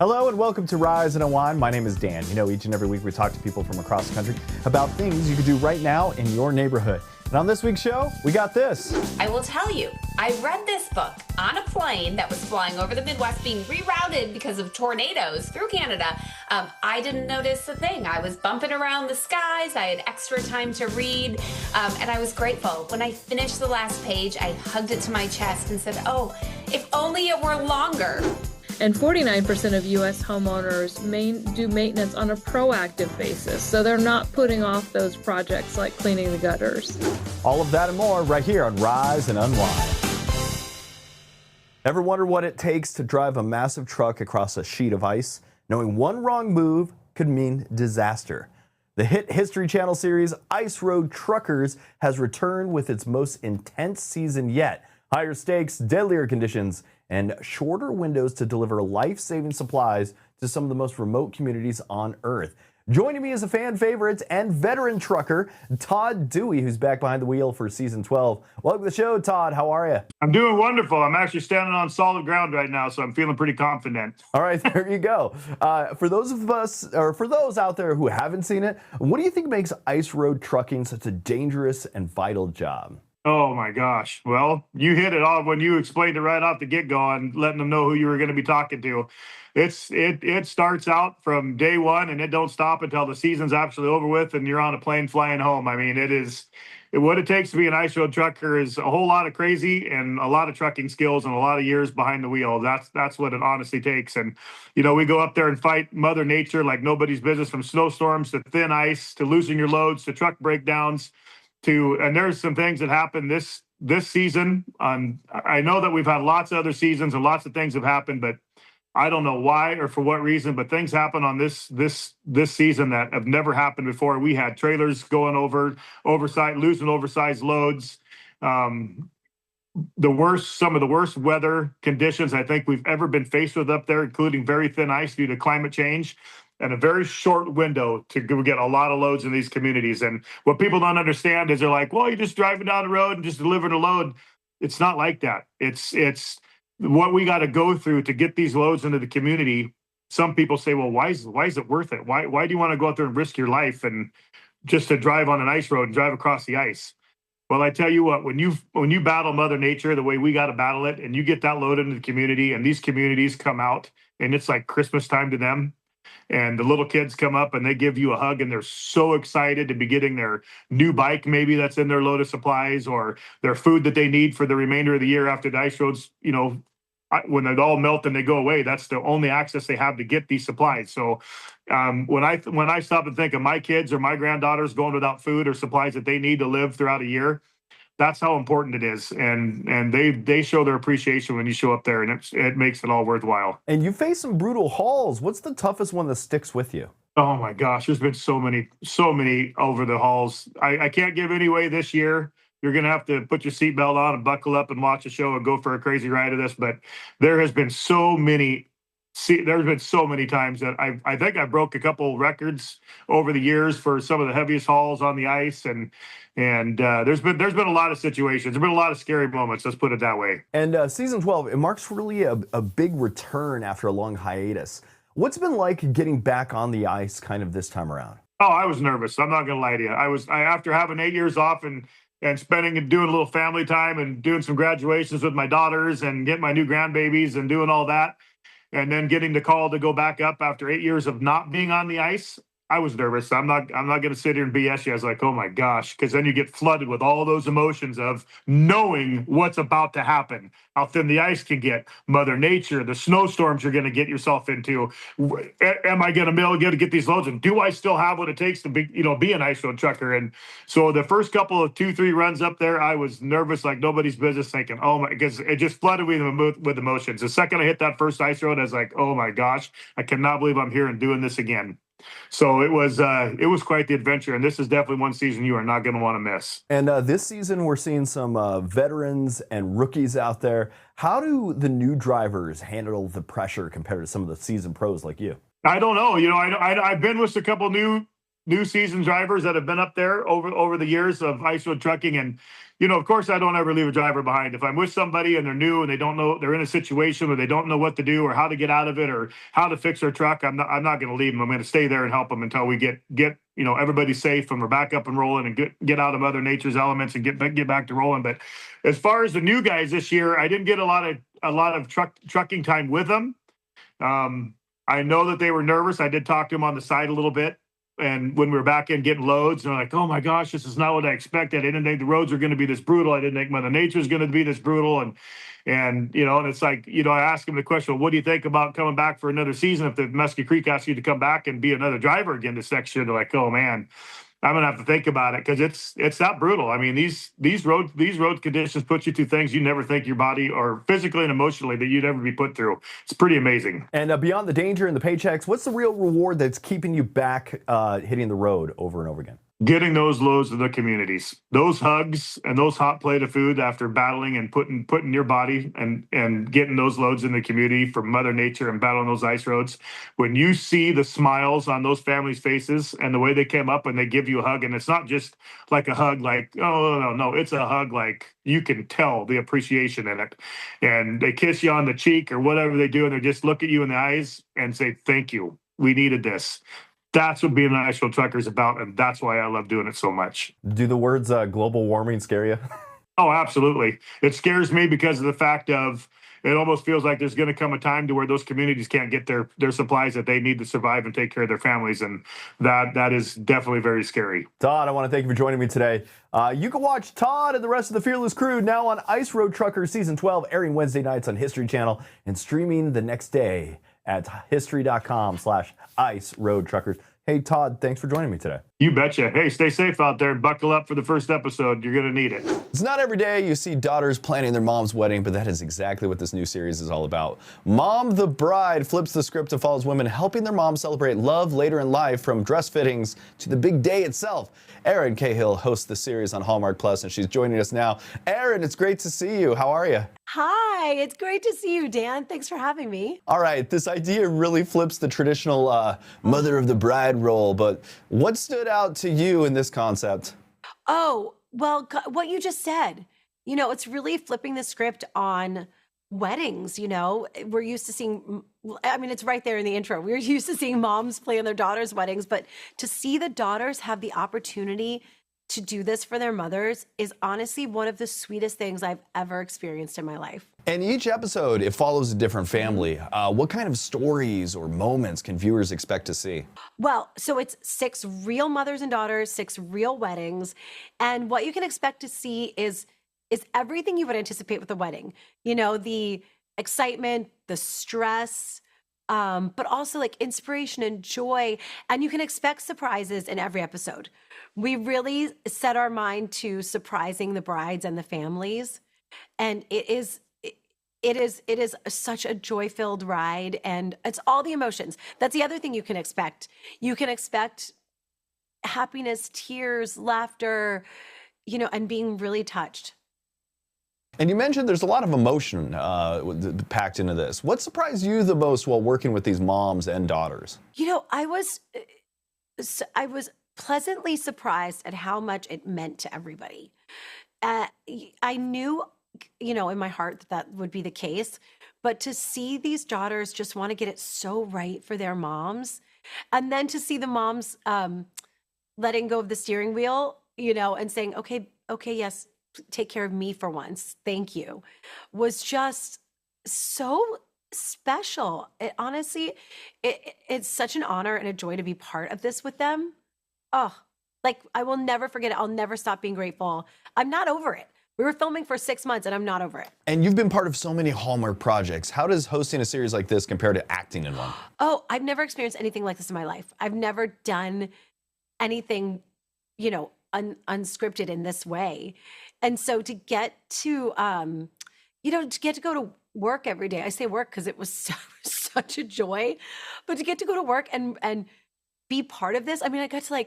Hello and welcome to Rise Unwind. My name is Dan. You know, each and every week we talk to people from across the country about things you can do right now in your neighborhood. And on this week's show, we got this. I will tell you, I read this book on a plane that was flying over the Midwest being rerouted because of tornadoes through Canada. I didn't notice a thing. I was bumping around the skies. I had extra time to read, and I was grateful. When I finished the last page, I hugged it to my chest and said, oh, if only it were longer. And 49% of U.S. homeowners do maintenance on a proactive basis, so they're not putting off those projects like cleaning the gutters. All of that and more right here on Rise and Unwind. Ever wonder what it takes to drive a massive truck across a sheet of ice? Knowing one wrong move could mean disaster. The hit History Channel series Ice Road Truckers has returned with its most intense season yet. Higher stakes, deadlier conditions, and shorter windows to deliver life-saving supplies to some of the most remote communities on Earth. Joining me is a fan favorite and veteran trucker, Todd Dewey, who's back behind the wheel for season 12. Welcome to the show, Todd. How are you? I'm doing wonderful. I'm actually standing on solid ground right now, so I'm feeling pretty confident. All right, there you go. For those of us, or for those out there who haven't seen it, what do you think makes ice road trucking such a dangerous and vital job? Oh my gosh. Well, you hit it all when you explained it right off the get-go and letting them know who you were going to be talking to. It starts out from day one and it don't stop until the season's actually over with and you're on a plane flying home. I mean, what it takes to be an ice road trucker is a whole lot of crazy and a lot of trucking skills and a lot of years behind the wheel. That's what it honestly takes. And, you know, we go up there and fight Mother Nature like nobody's business, from snowstorms to thin ice to losing your loads to truck breakdowns. And there's some things that happened this season. I know that we've had lots of other seasons and lots of things have happened, but I don't know why or for what reason, but things happen on this season that have never happened before. We had trailers going losing oversized loads. Some of the worst weather conditions I think we've ever been faced with up there, including very thin ice due to climate change. And a very short window to go get a lot of loads in these communities. And what people don't understand is they're like, well, you're just driving down the road and just delivering a load. It's not like that. It's what we got to go through to get these loads into the community. Some people say, well, why is it worth it? Why do you want to go out there and risk your life and just to drive on an ice road and drive across the ice? Well, I tell you what, when you battle Mother Nature the way we got to battle it, and you get that load into the community, and these communities come out, and it's like Christmas time to them. And the little kids come up and they give you a hug and they're so excited to be getting their new bike, maybe that's in their load of supplies, or their food that they need for the remainder of the year after the ice roads, you know, when they all melt and they go away, that's the only access they have to get these supplies. So when I stop and think of my kids or my granddaughters going without food or supplies that they need to live throughout a year, that's how important it is. And they show their appreciation when you show up there, and it makes it all worthwhile. And you face some brutal hauls. What's the toughest one that sticks with you? Oh my gosh, there's been so many over the hauls. I can't give any away this year. You're going to have to put your seatbelt on and buckle up and watch a show and go for a crazy ride of this. But there's been so many times that I think I broke a couple records over the years for some of the heaviest hauls on the ice. And there's been a lot of situations. There's been a lot of scary moments. Let's put it that way. And season 12, it marks really a big return after a long hiatus. What's it been like getting back on the ice kind of this time around? Oh, I was nervous. I'm not going to lie to you. After having 8 years off and spending and doing a little family time and doing some graduations with my daughters and getting my new grandbabies and doing all that, and then getting the call to go back up after 8 years of not being on the ice, I was nervous. I'm not going to sit here and BS you. I was like, oh my gosh, because then you get flooded with all those emotions of knowing what's about to happen, how thin the ice can get, Mother Nature, the snowstorms you're going to get yourself into. Am I going to be able to get these loads? And do I still have what it takes to be an ice road trucker? And so the first couple of 2-3 runs up there, I was nervous like nobody's business, thinking, oh my, because it just flooded with emotions. The second I hit that first ice road, I was like, oh my gosh, I cannot believe I'm here and doing this again. So it was quite the adventure, and this is definitely one season you are not going to want to miss. And this season, we're seeing some veterans and rookies out there. How do the new drivers handle the pressure compared to some of the seasoned pros like you? I don't know. You know, I've been with a couple new new season drivers that have been up there over the years of ice road trucking. And, of course, I don't ever leave a driver behind. If I'm with somebody and they're new and they don't know, they're in a situation where they don't know what to do or how to get out of it or how to fix their truck, I'm not going to leave them. I'm going to stay there and help them until we get everybody safe and we're back up and rolling and get out of Mother Nature's elements and get back to rolling. But as far as the new guys this year, I didn't get a lot of trucking time with them. I know that they were nervous. I did talk to them on the side a little bit. And when we were back in getting loads, they're like, oh my gosh, this is not what I expected. I didn't think the roads were going to be this brutal. I didn't think Mother Nature was going to be this brutal. And it's like, I asked them the question, well, what do you think about coming back for another season? If the Muskie Creek asks you to come back and be another driver again this next year, they're like, oh man, I'm going to have to think about it because it's not brutal. I mean, these road conditions put you through things you never think your body or physically and emotionally that you'd ever be put through. It's pretty amazing. And beyond the danger and the paychecks, what's the real reward that's keeping you back hitting the road over and over again? Getting those loads to the communities, those hugs and those hot plate of food after battling and putting your body and getting those loads in the community from Mother Nature and battling those ice roads. When you see the smiles on those families' faces and the way they came up and they give you a hug, and it's not just like a hug like, oh, no, it's a hug like you can tell the appreciation in it. And they kiss you on the cheek or whatever they do, and they just look at you in the eyes and say, thank you. We needed this. That's what being an ice road trucker is about, and that's why I love doing it so much. Do the words global warming scare you? Oh, absolutely. It scares me because of the fact of it almost feels like there's going to come a time to where those communities can't get their supplies that they need to survive and take care of their families, and that is definitely very scary. Todd, I want to thank you for joining me today. You can watch Todd and the rest of the Fearless crew now on Ice Road Trucker Season 12, airing Wednesday nights on History Channel and streaming the next day at history.com/Ice Road Truckers. Hey, Todd, thanks for joining me today. You betcha. Hey, stay safe out there and buckle up for the first episode. You're going to need it. It's not every day you see daughters planning their mom's wedding, but that is exactly what this new series is all about. Mom the Bride flips the script and follows women helping their moms celebrate love later in life, from dress fittings to the big day itself. Erin Cahill hosts the series on Hallmark Plus, and she's joining us now. Erin, it's great to see you. How are you? Hi, it's great to see you, Dan. Thanks for having me. All right, this idea really flips the traditional mother of the bride role, but what stood out to you in this concept? Oh, well, what you just said. It's really flipping the script on weddings. We're used to seeing, it's right there in the intro. We're used to seeing moms plan their daughters' weddings, but to see the daughters have the opportunity to do this for their mothers is honestly one of the sweetest things I've ever experienced in my life. And each episode, it follows a different family. What kind of stories or moments can viewers expect to see? Well, so it's 6 real mothers and daughters, 6 real weddings. And what you can expect to see is everything you would anticipate with a wedding. The excitement, the stress, but also like inspiration and joy. And you can expect surprises in every episode. We really set our mind to surprising the brides and the families. And it is such a joy-filled ride, and it's all the emotions. That's the other thing you can expect. You can expect happiness, tears, laughter, and being really touched. And you mentioned there's a lot of emotion packed into this. What surprised you the most while working with these moms and daughters? I was pleasantly surprised at how much it meant to everybody. I knew, in my heart that would be the case, but to see these daughters just want to get it so right for their moms, and then to see the moms letting go of the steering wheel, and saying, okay, yes, take care of me for once, thank you, was just so special. It's such an honor and a joy to be part of this with them. Oh, I will never forget it. I'll never stop being grateful. I'm not over it. We were filming for 6 months and I'm not over it. And you've been part of so many Hallmark projects. How does hosting a series like this compare to acting in one? Oh, I've never experienced anything like this in my life. I've never done anything, unscripted in this way. And so to get to, to go to work every day, I say work because it was such a joy, but to get to go to work and be part of this. I got to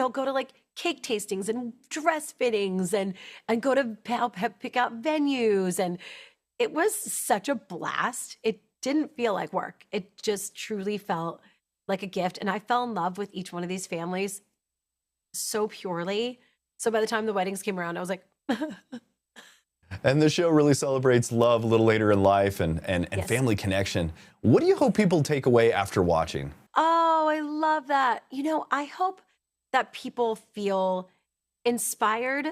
go to cake tastings and dress fittings and go to pick out venues. And it was such a blast. It didn't feel like work. It just truly felt like a gift. And I fell in love with each one of these families so purely. So by the time the weddings came around, I was like, And the show really celebrates love a little later in life and Yes. family connection. What do you hope people take away after watching? oh, I love that. I hope that people feel inspired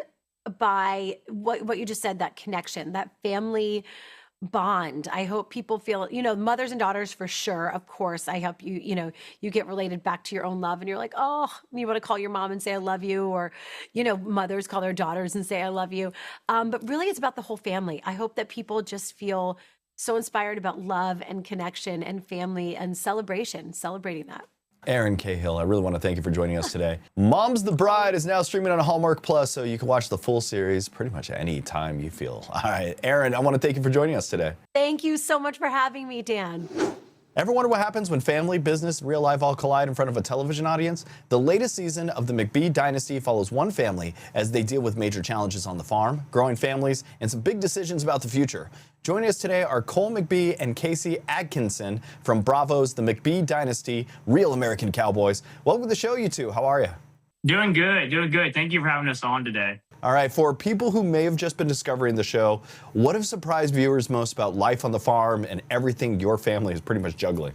by what you just said, that connection, that family bond. I hope people feel, mothers and daughters for sure. Of course, I hope you get related back to your own love and you're like, oh, you want to call your mom and say, I love you. Or, mothers call their daughters and say, I love you. But really it's about the whole family. I hope that people just feel so inspired about love and connection and family and celebrating that. Erin, Cahill, I really want to thank you for joining us today. Mom's the Bride is now streaming on Hallmark Plus, so you can watch the full series pretty much any time you feel. All right, Erin, I want to thank you for joining us today. Thank you so much for having me, Dan. Ever wonder what happens when family, business, and real life all collide in front of a television audience? The latest season of the McBee Dynasty follows one family as they deal with major challenges on the farm, growing families, and some big decisions about the future. Joining us today are Cole McBee and Casey Atkinson from Bravo's The McBee Dynasty, Real American Cowboys. Welcome to the show, you two. How are you? Doing good. Thank you for having us on today. All right, for people who may have just been discovering the show, what have surprised viewers most about life on the farm and everything your family is pretty much juggling?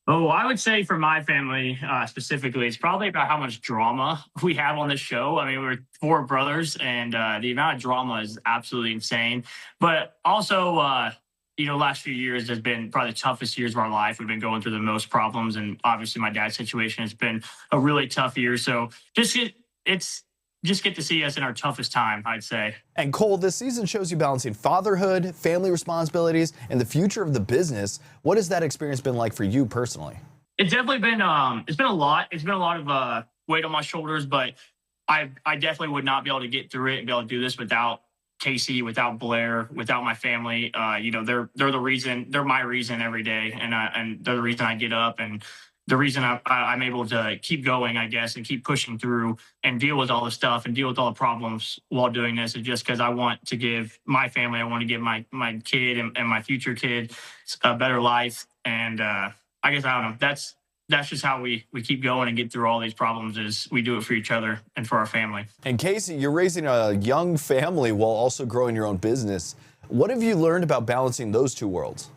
Oh, I would say for my family specifically, it's probably about how much drama we have on the show. I mean, we're 4 brothers, and the amount of drama is absolutely insane. But also, last few years has been probably the toughest years of our life. We've been going through the most problems, and obviously my dad's situation has been a really tough year. So just get to see us in our toughest time, I'd say. And Cole, this season shows you balancing fatherhood, family responsibilities, and the future of the business. What has that experience been like for you personally? It's definitely been it's been a lot. It's been a lot of weight on my shoulders, but I definitely would not be able to get through it and be able to do this without Casey, without Blair, without my family. They're the reason. They're my reason every day, and they're the reason I get up, and the reason I'm able to keep going, I guess, and keep pushing through and deal with all the stuff and deal with all the problems while doing this is just because I want to give my family, I want to give my kid and my future kid a better life. And I guess, I don't know, that's just how we keep going and get through all these problems is we do it for each other and for our family. And Casey, you're raising a young family while also growing your own business. What have you learned about balancing those two worlds?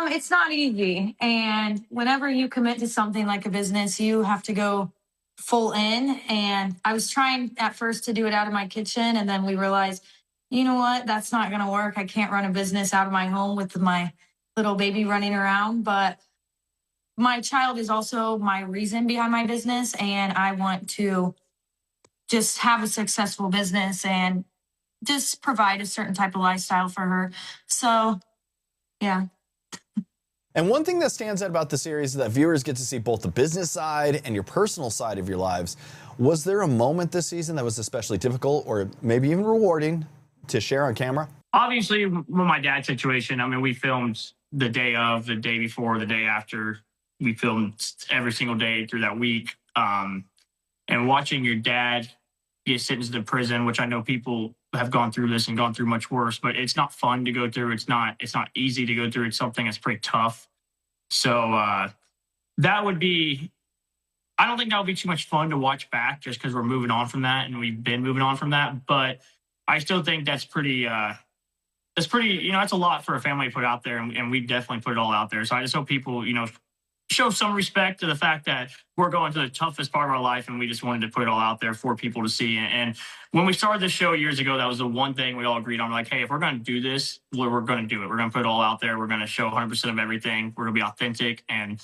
It's not easy. And whenever you commit to something like a business, you have to go full in. And I was trying at first to do it out of my kitchen. And then we realized, you know what, that's not going to work. I can't run a business out of my home with my little baby running around. But my child is also my reason behind my business. And I want to just have a successful business and just provide a certain type of lifestyle for her. So, yeah. And one thing that stands out about the series is that viewers get to see both the business side and your personal side of your lives. Was there a moment this season that was especially difficult or maybe even rewarding to share on camera? Obviously, with my dad's situation, I mean, we filmed the day of, the day before, the day after. We filmed every single day through that week. And watching your dad get sentenced to prison, which I know people have gone through this and gone through much worse, but it's not fun to go through. It's not easy to go through. It's something that's pretty tough. So that would be, I don't think that would be too much fun to watch back just because we're moving on from that and we've been moving on from that. But I still think that's pretty, that's a lot for a family to put out there, and we definitely put it all out there. So I just hope people, show some respect to the fact that we're going through the toughest part of our life, and we just wanted to put it all out there for people to see. And when we started this show years ago, that was the one thing we all agreed on. We're like, hey, if we're going to do this, we're going to do it. We're going to put it all out there. We're going to show 100% of everything. We're going to be authentic. And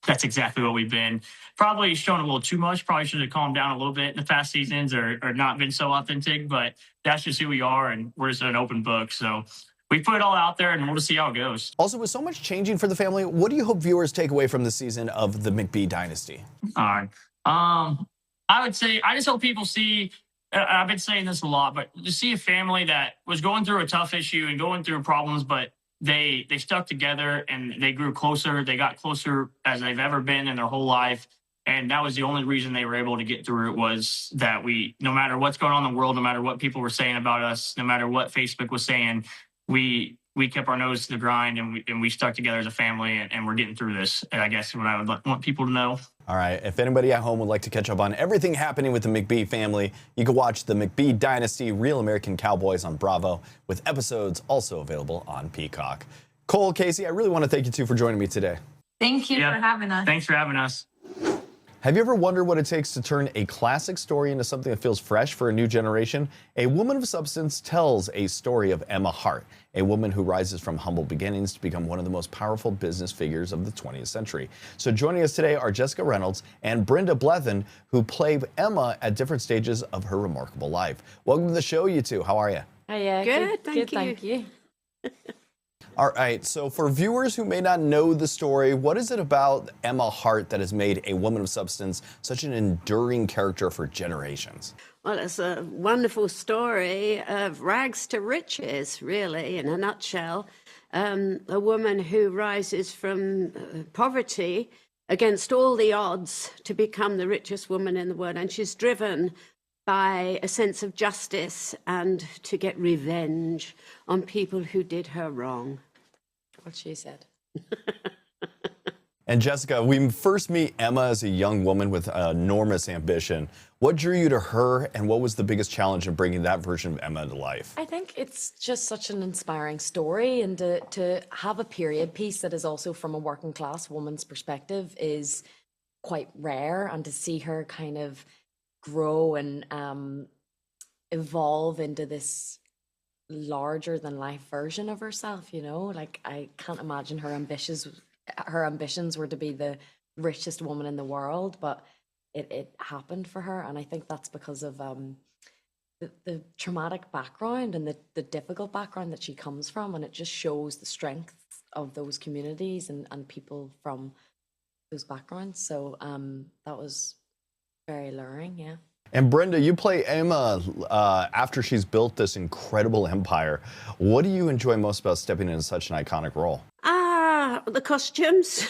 that's exactly what we've been. Probably shown a little too much. Probably should have calmed down a little bit in the past seasons or not been so authentic. But that's just who we are, and we're just an open book. So we put it all out there, and we'll just see how it goes. Also, with so much changing for the family, what do you hope viewers take away from this season of the McBee Dynasty? All right. I would say I just hope people see, I've been saying this a lot, but to see a family that was going through a tough issue and going through problems, but they stuck together and they grew closer. They got closer as they've ever been in their whole life. And that was the only reason they were able to get through it, was that no matter what's going on in the world, no matter what people were saying about us, no matter what Facebook was saying, we we kept our nose to the grind, and we stuck together as a family, and we're getting through this. And I guess what I would want people to know. All right, if anybody at home would like to catch up on everything happening with the McBee family, you can watch the McBee Dynasty, Real American Cowboys on Bravo, with episodes also available on Peacock. Cole, Casey, I really want to thank you two for joining me today. Thank you for having us. Thanks for having us. Have you ever wondered what it takes to turn a classic story into something that feels fresh for a new generation? A Woman of Substance tells a story of Emma Hart, a woman who rises from humble beginnings to become one of the most powerful business figures of the 20th century. So joining us today are Jessica Reynolds and Brenda Blethyn, who play Emma at different stages of her remarkable life. Welcome to the show, you two. How are you? Hiya. Good, thank you. All right, so for viewers who may not know the story, what is it about Emma Hart that has made a Woman of Substance such an enduring character for generations? Well, it's a wonderful story of rags to riches, really, in a nutshell. A woman who rises from poverty against all the odds to become the richest woman in the world. And she's driven by a sense of justice and to get revenge on people who did her wrong. What she said. And Jessica, we first meet Emma as a young woman with enormous ambition. What drew you to her, and what was the biggest challenge in bringing that version of Emma to life? I think it's just such an inspiring story, and to have a period piece that is also from a working class woman's perspective is quite rare, and to see her kind of grow and evolve into this larger than life version of herself, you know, like I can't imagine her ambitions were to be the richest woman in the world, but it happened for her. And I think that's because of the traumatic background and the difficult background that she comes from, and it just shows the strength of those communities and people from those backgrounds. So that was very alluring, yeah. And Brenda, you play Emma after she's built this incredible empire. What do you enjoy most about stepping into such an iconic role? The costumes.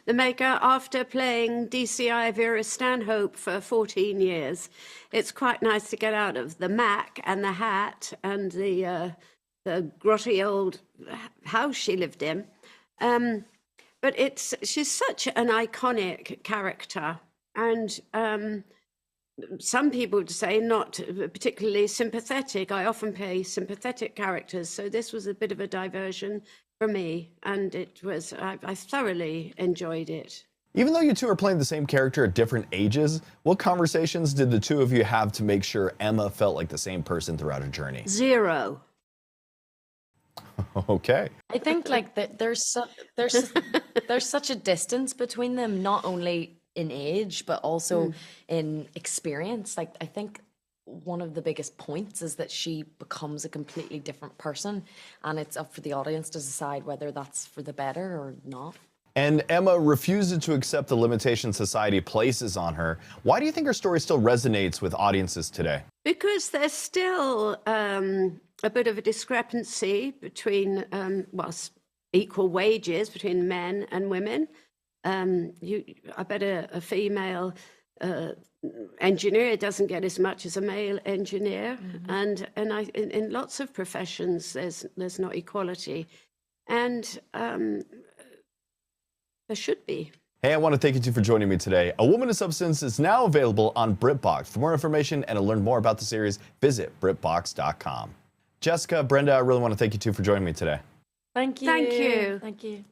The makeup. After playing DCI Vera Stanhope for 14 years, it's quite nice to get out of the Mac and the hat and the grotty old house she lived in. But she's such an iconic character, and some people would say not particularly sympathetic. I often play sympathetic characters, so this was a bit of a diversion for me, and I thoroughly enjoyed it. Even though you two are playing the same character at different ages, what conversations did the two of you have to make sure Emma felt like the same person throughout her journey? Zero. Okay. I think like that there's such a distance between them, not only in age but also in experience. Like I think one of the biggest points is that she becomes a completely different person, and it's up for the audience to decide whether that's for the better or not. And Emma refuses to accept the limitations society places on her. Why do you think her story still resonates with audiences today? Because there's still a bit of a discrepancy between equal wages between men and women. I bet a female engineer doesn't get as much as a male engineer, and in lots of professions there's not equality, and there should be. Hey, I want to thank you two for joining me today. A Woman of Substance is now available on BritBox. For more information and to learn more about the series, visit BritBox.com. Jessica, Brenda, I really want to thank you two for joining me today. Thank you. Thank you. Thank you.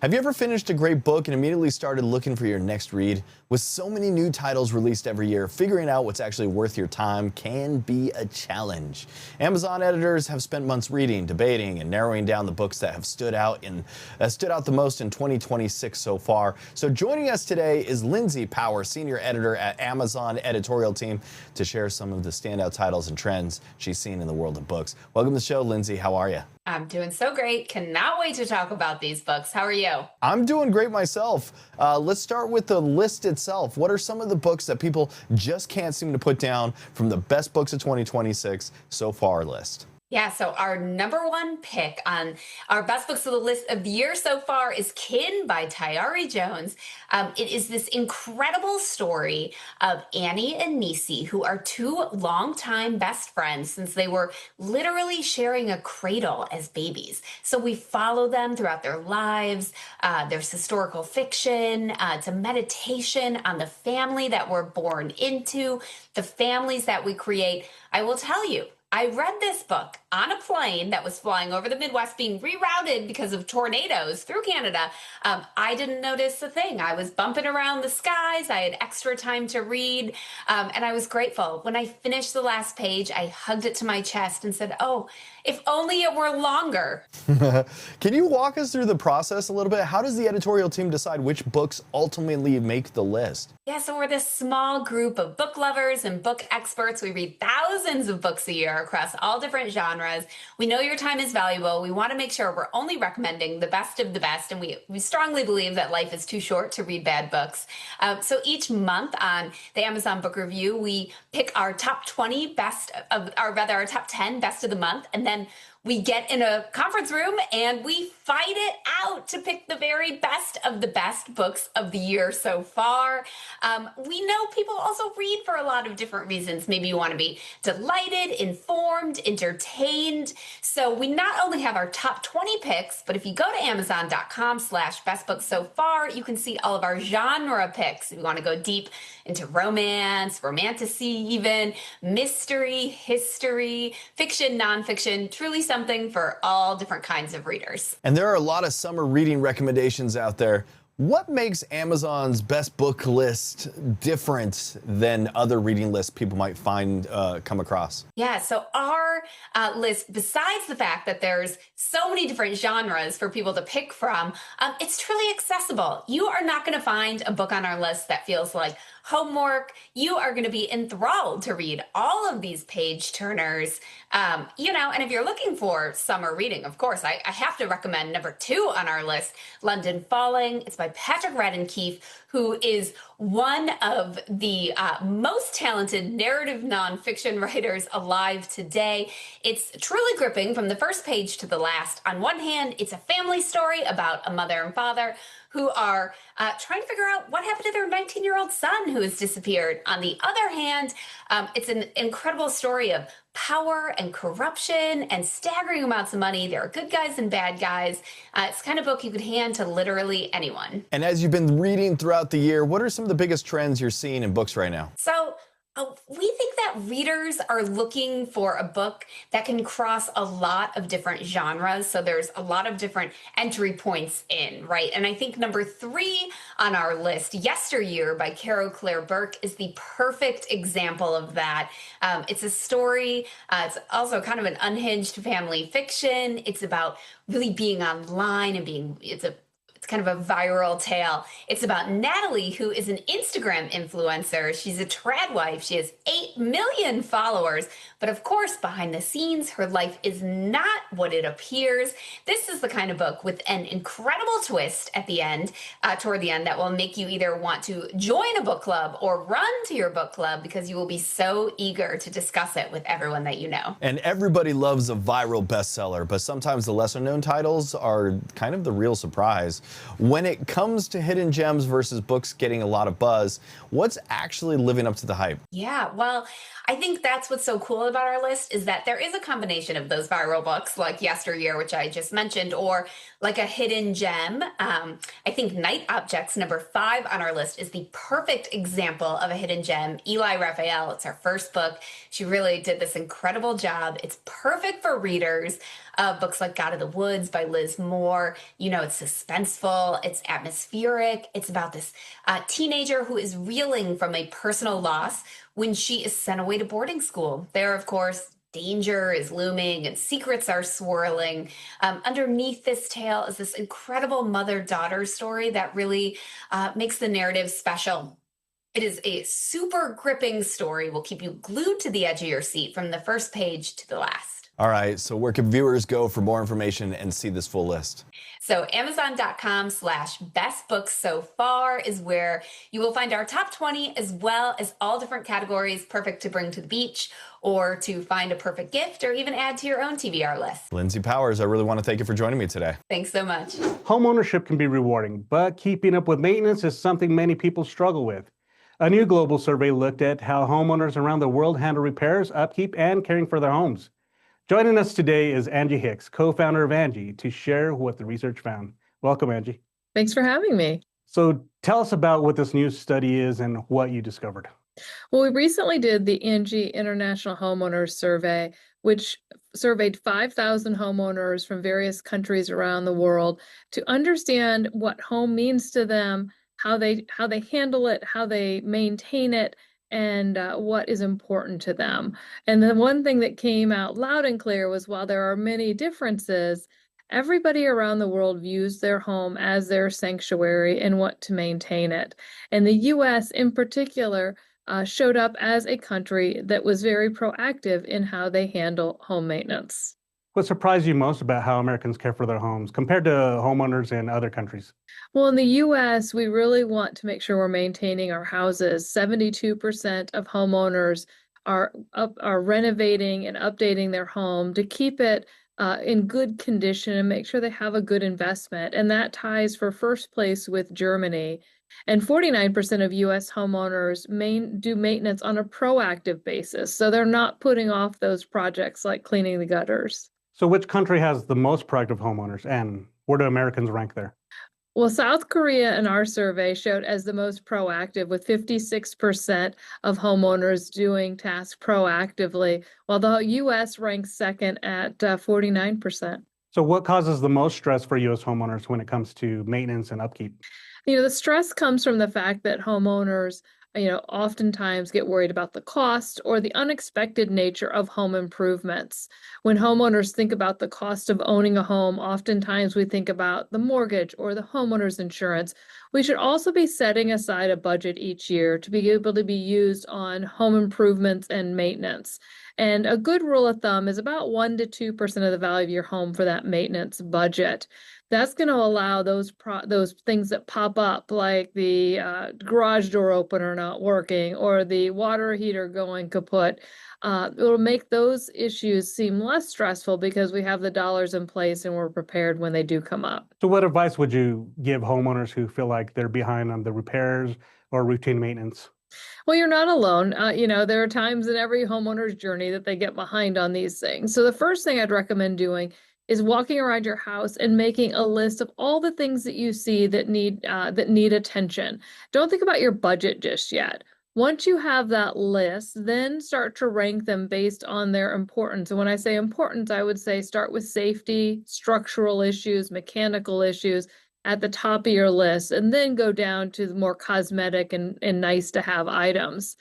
Have you ever finished a great book and immediately started looking for your next read? With so many new titles released every year, figuring out what's actually worth your time can be a challenge. Amazon editors have spent months reading, debating, and narrowing down the books that have stood out the most in 2026 so far. So joining us today is Lindsay Power, senior editor at Amazon editorial team, to share some of the standout titles and trends she's seen in the world of books. Welcome to the show, Lindsay. How are you? I'm doing so great. Cannot wait to talk about these books. How are you? I'm doing great myself. Let's start with the list itself. What are some of the books that people just can't seem to put down from the best books of 2026 so far list? Yeah, so our number one pick on our best books of the list of the year so far is Kin by Tayari Jones. It is this incredible story of Annie and Nisi, who are two longtime best friends since they were literally sharing a cradle as babies. So we follow them throughout their lives. There's historical fiction, it's a meditation on the family that we're born into, the families that we create. I will tell you, I read this book on a plane that was flying over the Midwest being rerouted because of tornadoes through Canada. I didn't notice a thing. I was bumping around the skies. I had extra time to read, and I was grateful. When I finished the last page, I hugged it to my chest and said, oh, if only it were longer. Can you walk us through the process a little bit? How does the editorial team decide which books ultimately make the list? Yeah, so we're this small group of book lovers and book experts. We read thousands of books a year across all different genres. We know your time is valuable. We want to make sure we're only recommending the best of the best, and we strongly believe that life is too short to read bad books. So each month on the Amazon Book Review, we pick our top 20 best of, or rather our top 10 best of the month, and then we get in a conference room and we fight it out to pick the very best of the best books of the year so far. We know people also read for a lot of different reasons. Maybe you want to be delighted, informed, entertained. So we not only have our top 20 picks, but if you go to amazon.com/best books so far, you can see all of our genre picks. If you want to go deep into romance, romantasy even, mystery, history, fiction, nonfiction, truly something for all different kinds of readers. And there are a lot of summer reading recommendations out there. What makes Amazon's best book list different than other reading lists people might find come across? Yeah, so our list, besides the fact that there's so many different genres for people to pick from, it's truly accessible. You are not going to find a book on our list that feels like homework. You are going to be enthralled to read all of these page turners. And if you're looking for summer reading, of course, I have to recommend number 2 on our list, London Falling. It's by Patrick Radden Keefe, who is one of the most talented narrative nonfiction writers alive today. It's truly gripping from the first page to the last. On one hand, it's a family story about a mother and father who are trying to figure out what happened to their 19-year-old son who has disappeared. On the other hand, it's an incredible story of power and corruption and staggering amounts of money. There are good guys and bad guys. It's the kind of book you could hand to literally anyone. And as you've been reading throughout the year, what are some of the biggest trends you're seeing in books right now? So we think that readers are looking for a book that can cross a lot of different genres. So there's a lot of different entry points in, right? And I think number 3 on our list, Yesteryear by Carol Claire Burke, is the perfect example of that. It's a story. It's also kind of an unhinged family fiction. It's about really being online and it's kind of a viral tale. It's about Natalie, who is an Instagram influencer. She's a trad wife. She has 8 million followers. But of course, behind the scenes, her life is not what it appears. This is the kind of book with an incredible twist at the end, toward the end, that will make you either want to join a book club or run to your book club because you will be so eager to discuss it with everyone that you know. And everybody loves a viral bestseller, but sometimes the lesser known titles are kind of the real surprise. When it comes to hidden gems versus books getting a lot of buzz, what's actually living up to the hype? Yeah, well, I think that's what's so cool about our list is that there is a combination of those viral books like Yesteryear, which I just mentioned, or like a hidden gem. I think Night Objects, number 5 on our list, is the perfect example of a hidden gem. Eli Raphael, it's our first book. She really did this incredible job. It's perfect for readers of books like God of the Woods by Liz Moore. It's suspenseful, it's atmospheric. It's about this teenager who is reeling from a personal loss when she is sent away to boarding school. There, of course, danger is looming and secrets are swirling. Underneath this tale is this incredible mother-daughter story that really makes the narrative special. It is a super gripping story. Will keep you glued to the edge of your seat from the first page to the last. All right, so where can viewers go for more information and see this full list? So Amazon.com/best books so far is where you will find our top 20, as well as all different categories perfect to bring to the beach or to find a perfect gift or even add to your own TBR list. Lindsay Powers, I really want to thank you for joining me today. Thanks so much. Homeownership can be rewarding, but keeping up with maintenance is something many people struggle with. A new global survey looked at how homeowners around the world handle repairs, upkeep, and caring for their homes. Joining us today is Angie Hicks, co-founder of Angie, to share what the research found. Welcome, Angie. Thanks for having me. So tell us about what this new study is and what you discovered. Well, we recently did the Angie International Homeowners Survey, which surveyed 5,000 homeowners from various countries around the world to understand what home means to them, how they handle it, how they maintain it, and what is important to them. And the one thing that came out loud and clear was, while there are many differences, everybody around the world views their home as their sanctuary and want to maintain it. And the U.S. in particular showed up as a country that was very proactive in how they handle home maintenance. What surprised you most about how Americans care for their homes compared to homeowners in other countries? Well, in the U.S., we really want to make sure we're maintaining our houses. 72% of homeowners are renovating and updating their home to keep it in good condition and make sure they have a good investment. And that ties for first place with Germany. And 49% of U.S. homeowners do maintenance on a proactive basis. So they're not putting off those projects like cleaning the gutters. So which country has the most proactive homeowners, and where do Americans rank there? Well, South Korea in our survey showed as the most proactive, with 56% of homeowners doing tasks proactively, while the U.S. ranks second at 49%. So what causes the most stress for U.S. homeowners when it comes to maintenance and upkeep? The stress comes from the fact that homeowners, oftentimes get worried about the cost or the unexpected nature of home improvements. When homeowners think about the cost of owning a home, oftentimes we think about the mortgage or the homeowner's insurance. We should also be setting aside a budget each year to be able to be used on home improvements and maintenance. And a good rule of thumb is about 1 to 2% of the value of your home for that maintenance budget. That's going to allow those things that pop up, like the garage door opener not working or the water heater going kaput. It will make those issues seem less stressful because we have the dollars in place and we're prepared when they do come up. So what advice would you give homeowners who feel like they're behind on the repairs or routine maintenance? Well, you're not alone. There are times in every homeowner's journey that they get behind on these things. So the first thing I'd recommend doing is walking around your house and making a list of all the things that you see that need attention. Don't think about your budget just yet. Once you have that list, then start to rank them based on their importance. And when I say importance, I would say start with safety, structural issues, mechanical issues at the top of your list, and then go down to the more cosmetic and nice to have items.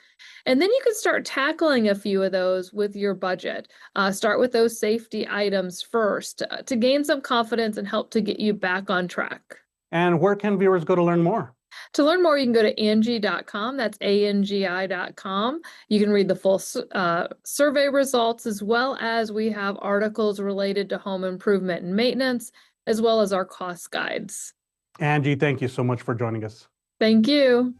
And then you can start tackling a few of those with your budget. Start with those safety items first to gain some confidence and help to get you back on track. And where can viewers go to learn more? To learn more, you can go to Angie.com. That's ANGI.com. You can read the full survey results, as well as we have articles related to home improvement and maintenance, as well as our cost guides. Angie, thank you so much for joining us. Thank you.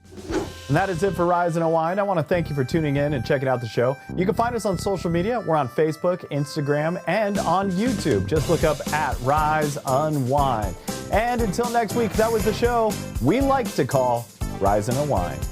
And that is it for Rise Unwind. I want to thank you for tuning in and checking out the show. You can find us on social media. We're on Facebook, Instagram, and on YouTube. Just look up at Rise Unwind. And until next week, that was the show we like to call Rise and Unwind.